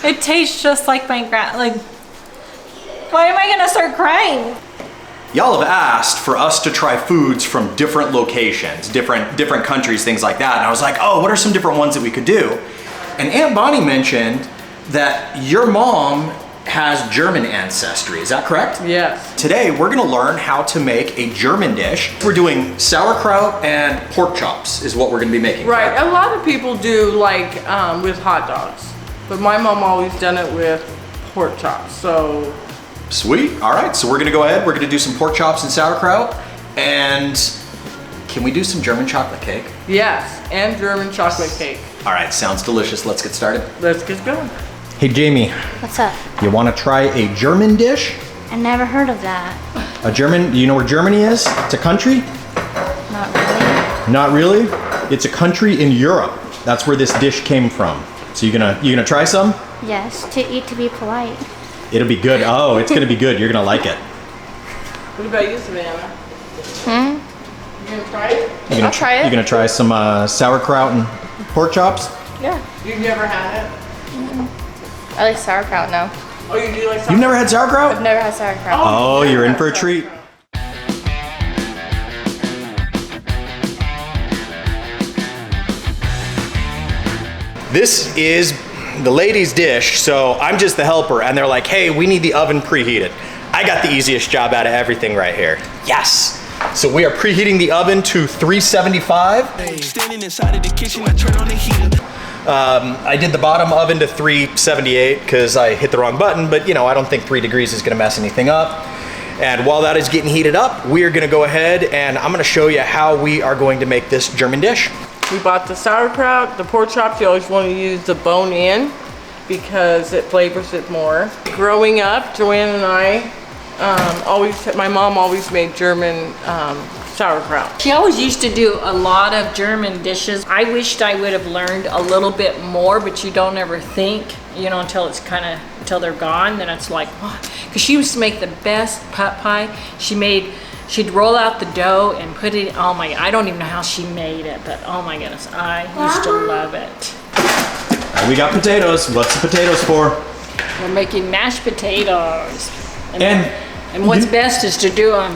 It tastes just like my like, why am I gonna start crying? Y'all have asked for us to try foods from different locations, different countries, things like that. And I was like, oh, what are some different ones that we could do? And Aunt Bonnie mentioned that your mom has German ancestry, is that correct? Yes. Today, we're gonna learn how to make a German dish. We're doing sauerkraut and pork chops is what we're gonna be making. Right, a lot of people do like with hot dogs, but my mom always done it with pork chops, so. Sweet, all right, so we're gonna go ahead, we're gonna do some pork chops and sauerkraut, and can we do some German chocolate cake? Yes, and German chocolate cake. All right, sounds delicious, let's get started. Let's get going. Hey Jamie, What's up? you wanna try a German dish? I never heard of that. A German, do you know where Germany is? It's a country? Not really. Not really. It's a country in Europe. That's where this dish came from. So you gonna try some? Yes, to eat to be polite. It'll be good. Oh, it's gonna be good. You're gonna like it. What about you, Savannah? You gonna try it? I'll try it. You gonna try some sauerkraut and pork chops? Yeah. You've never had it? I like sauerkraut now. Oh, you do like You've never had sauerkraut? I've never had sauerkraut. Oh, you're in for a treat. This is the ladies' dish, so I'm just the helper, and they're like, hey, we need the oven preheated. I got the easiest job out of everything right here. Yes. So we are preheating the oven to 375. Standing inside of the kitchen, I turn on the heater. I did the bottom oven to 378 because I hit the wrong button, but you know, I don't think 3 degrees is gonna mess anything up. And while that is getting heated up, we are gonna go ahead and I'm gonna show you how we are going to make this German dish. We bought the sauerkraut, the pork chops. You always want to use the bone in because it flavors it more. Growing up, Joanne and I my mom always made German sauerkraut. She always used to do a lot of German dishes. I wished I would have learned a little bit more, but you don't ever think, you know, until they're gone. Then it's like, what? Because she used to make the best pot pie. She'd roll out the dough and put it, oh my, I don't even know how she made it, but oh my goodness, I used to love it. We got potatoes. What's the potatoes for? We're making mashed potatoes. And what's best is to do them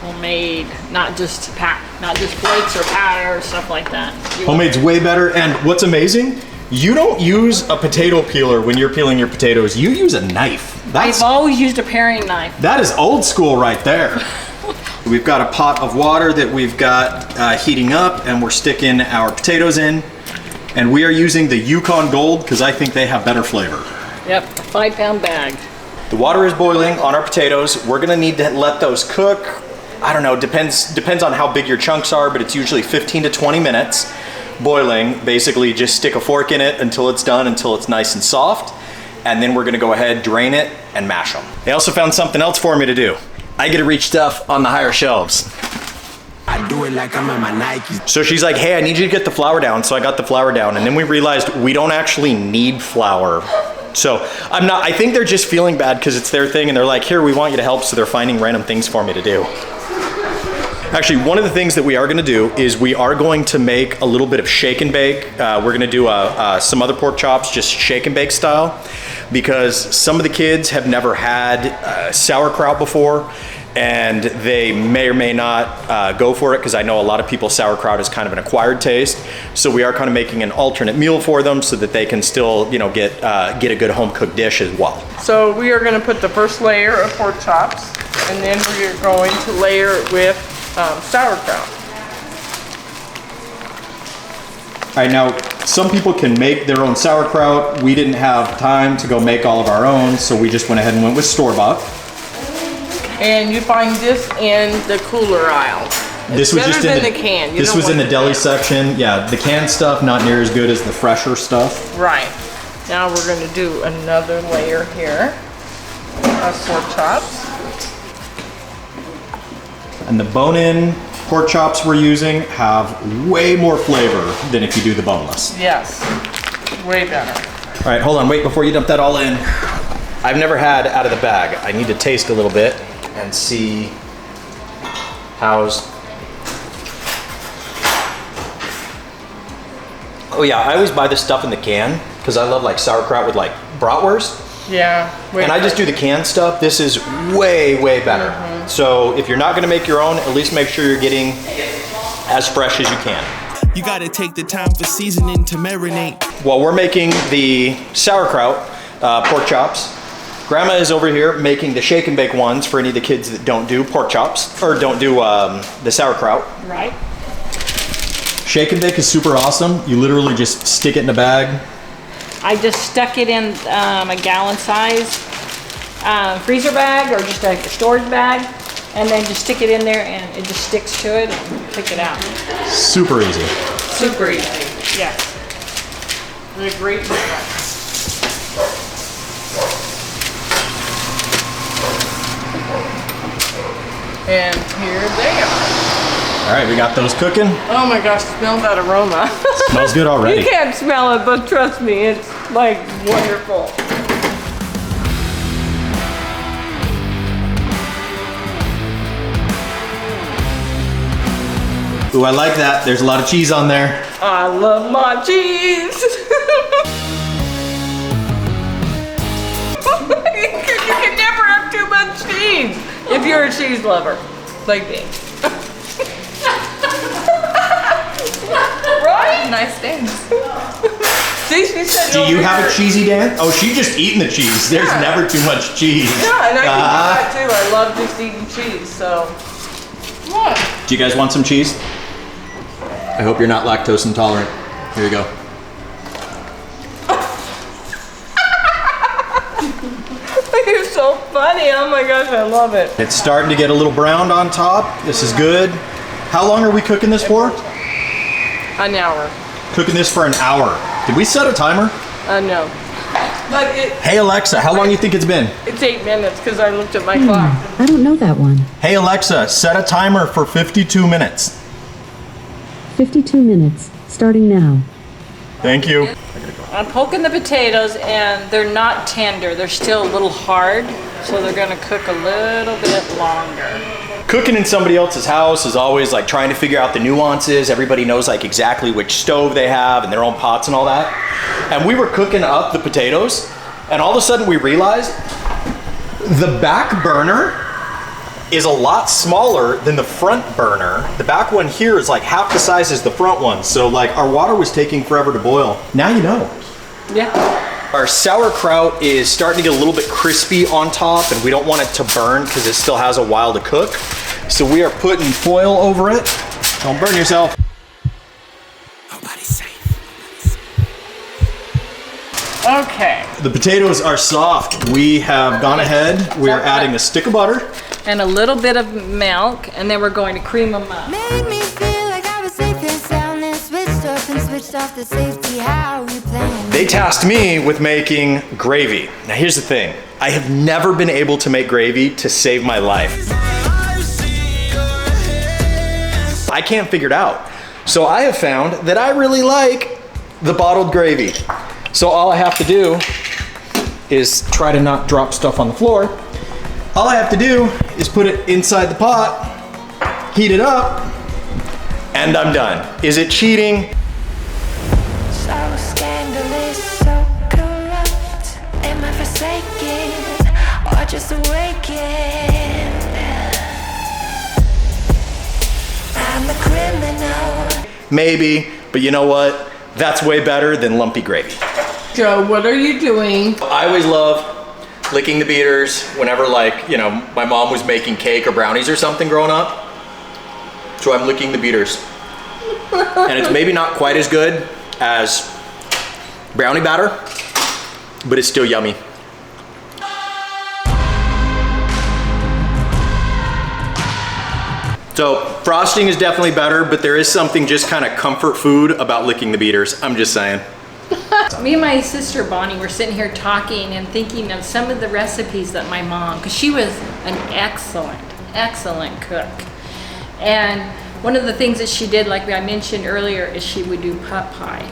homemade, not just flakes or powder or stuff like that. Homemade's way better, and what's amazing, you don't use a potato peeler when you're peeling your potatoes. You use a knife. I've always used a paring knife. That is old school right there. We've got a pot of water that we've got heating up, and we're sticking our potatoes in. And we are using the Yukon Gold because I think they have better flavor. Yep, a 5-pound bag. The water is boiling on our potatoes. We're gonna need to let those cook. I don't know, depends on how big your chunks are, but it's usually 15 to 20 minutes boiling. Basically, just stick a fork in it until it's done, until it's nice and soft. And then we're gonna go ahead, drain it, and mash them. They also found something else for me to do. I get to reach stuff on the higher shelves. I do it like I'm in my Nikes. So she's like, hey, I need you to get the flour down. So I got the flour down. And then we realized we don't actually need flour. So I think they're just feeling bad because it's their thing. And they're like, here, we want you to help. So they're finding random things for me to do. Actually, one of the things that we are gonna do is we are going to make a little bit of shake and bake. We're gonna do some other pork chops, just shake and bake style, because some of the kids have never had sauerkraut before, and they may or may not go for it, because I know a lot of people, sauerkraut is kind of an acquired taste. So we are kind of making an alternate meal for them so that they can still, you know, get a good home cooked dish as well. So we are going to put the first layer of pork chops, and then we are going to layer it with sauerkraut. All right, now some people can make their own sauerkraut. We didn't have time to go make all of our own, so we just went ahead and went with store-bought. And you find this in the cooler aisle. This was just in the can. This was in the deli section. Yeah, the canned stuff not near as good as the fresher stuff. Right. Now we're going to do another layer here of pork chops. And the bone-in pork chops we're using have way more flavor than if you do the boneless. Yes, way better. All right, hold on, wait before you dump that all in. I've never had out of the bag. I need to taste a little bit and see how's. Oh yeah, I always buy this stuff in the can because I love like sauerkraut with like bratwurst. Yeah. And I just do the canned stuff. This is way, way better. So if you're not gonna make your own, at least make sure you're getting as fresh as you can. You gotta take the time for seasoning to marinate. While we're making the sauerkraut pork chops, Grandma is over here making the shake and bake ones for any of the kids that don't do pork chops, or don't do the sauerkraut. Right? Shake and bake is super awesome. You literally just stick it in a bag. I just stuck it in a gallon size freezer bag or just a storage bag, and then just stick it in there and it just sticks to it and pick it out. Super easy. Super easy. Yeah. They're great. And here they are. All right, we got those cooking. Oh my gosh, smell that aroma. Smells good already. You can't smell it, but trust me, it's like wonderful. Ooh, I like that. There's a lot of cheese on there. I love my cheese. You can never have too much cheese if you're a cheese lover, like me. Right? Nice things. She said Do no you have a beer. cheesy Dan? Oh, she's just eating the cheese. There's Yeah. never too much cheese. Yeah, and I can do that too. I love just eating cheese, so. What? Do you guys want some cheese? I hope you're not lactose intolerant. Here you go. You're so funny. Oh my gosh, I love it. It's starting to get a little browned on top. This is good. How long are we cooking this for? An hour. Cooking this for an hour. Did we set a timer? No. But Hey Alexa, how long do you think it's been? it's 8 minutes because I looked at my clock. I don't know that one. Hey Alexa, set a timer for 52 minutes. 52 minutes, starting now. Thank you. I'm poking the potatoes and they're not tender. They're still a little hard, so they're gonna cook a little bit longer. Cooking in somebody else's house is always like trying to figure out the nuances. Everybody knows like exactly which stove they have and their own pots and all that. And we were cooking up the potatoes and all of a sudden we realized the back burner is a lot smaller than the front burner. The back one here is like half the size as the front one. So like our water was taking forever to boil. Now you know. Yeah. Our sauerkraut is starting to get a little bit crispy on top and we don't want it to burn because it still has a while to cook. So we are putting foil over it. Don't burn yourself. Nobody's safe. Okay. The potatoes are soft. We have gone ahead. We are adding a stick of butter. And a little bit of milk, and then we're going to cream them up. Made me feel like I was safe and sound, then switched up and switched off the safety. How you playing? They tasked me with making gravy. Now here's the thing. I have never been able to make gravy to save my life. I can't figure it out. So I have found that I really like the bottled gravy. So all I have to do is try to not drop stuff on the floor. All I have to do is put it inside the pot, heat it up, and I'm done. Is it cheating? So scandalous, so corrupt. Am I forsaken or just awakened? I'm a criminal. Maybe, but you know what? That's way better than lumpy gravy. Joe, what are you doing? I always love licking the beaters whenever, like, you know, my mom was making cake or brownies or something growing up. So I'm licking the beaters. And it's maybe not quite as good as brownie batter, but it's still yummy. So frosting is definitely better, but there is something just kind of comfort food about licking the beaters. I'm just saying. Me and my sister Bonnie were sitting here talking and thinking of some of the recipes that my mom, because she was an excellent cook. And one of the things that she did, like I mentioned earlier, is she would do pot pie.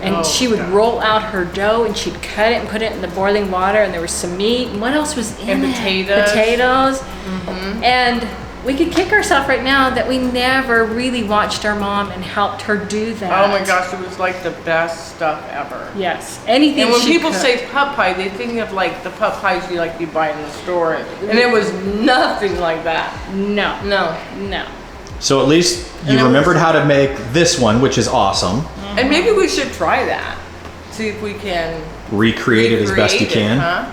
And she would roll out her dough and she'd cut it and put it in the boiling water, and there was some meat. And what else was in And it? potatoes. Potatoes. And we could kick ourselves right now that we never really watched our mom and helped her do that. Oh my gosh, it was like the best stuff ever. Yes, anything. And when she people cooked. say pot pie, they think of like the pot pies you buy in the store, and it was nothing like that. No, No. no. So at least And you it remembered was- how to make this one, which is awesome. And maybe we should try that. See if we can Recreate it as best you recreate it, can. huh?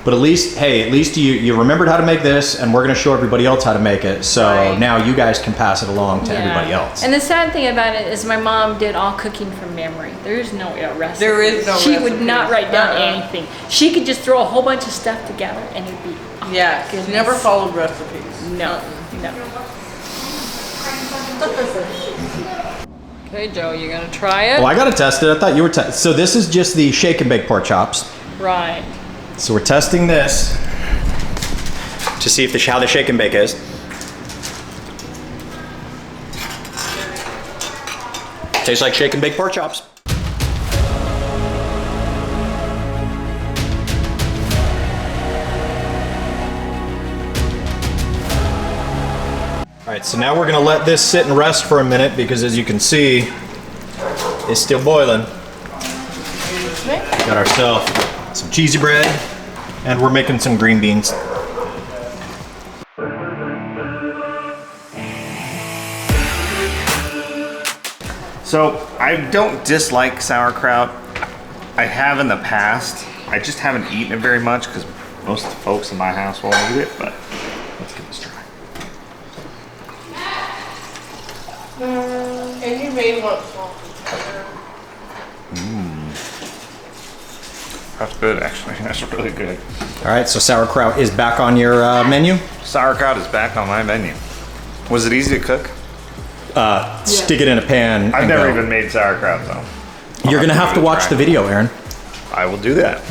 But at least you remembered how to make this, and we're gonna show everybody else how to make it. So Right. now you guys can pass it along to Yeah. everybody else. And the sad thing about it is my mom did all cooking from memory. There is no recipe. There is no She would not recipes. write down Uh-uh. anything. She could just throw a whole bunch of stuff together and it'd be, oh, Yes, goodness. never followed recipes. No, no. Okay, Joe, you gonna try it? Well, I gotta test it. I thought you were so this is just the shake and bake pork chops. Right. So we're testing this to see if how the shake and bake is. Tastes like shake and bake pork chops. All right, so now we're gonna let this sit and rest for a minute because as you can see, it's still boiling. Got ourselves some cheesy bread and we're making some green beans. So I don't dislike sauerkraut. I have in the past. I just haven't eaten it very much because most of the folks in my house won't eat it, but let's give this a try. And you may want salt. That's good, actually. That's really good. All right, so sauerkraut is back on your menu. Sauerkraut is back on my menu. Was it easy to cook? Stick it in a pan. I've and never go. even made sauerkraut though. You're gonna have to watch the video, Aaron. I will do that.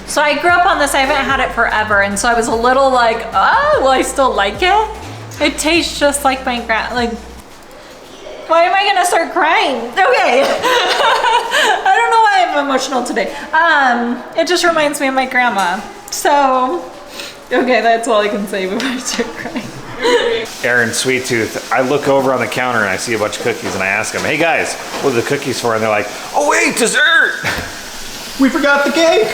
So I grew up on this. I haven't had it forever, and so I was a little like, oh, well, I still like it. It tastes just like my like. Why am I gonna start crying? Okay. I don't know why I'm emotional today. It just reminds me of my grandma. So, okay, that's all I can say before I start crying. Aaron Sweet Tooth, I look over on the counter and I see a bunch of cookies and I ask them, hey guys, what are the cookies for? And they're like, oh wait, dessert! We forgot the cake.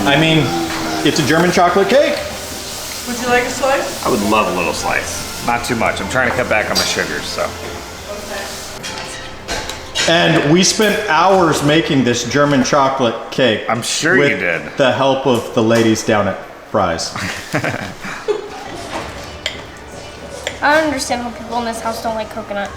I mean, it's a German chocolate cake. Would you like a slice? I would love a little slice. Not too much. I'm trying to cut back on my sugars, so. And we spent hours making this German chocolate cake. I'm sure you did. With the help of the ladies down at Fry's. I don't understand how people in this house don't like coconut.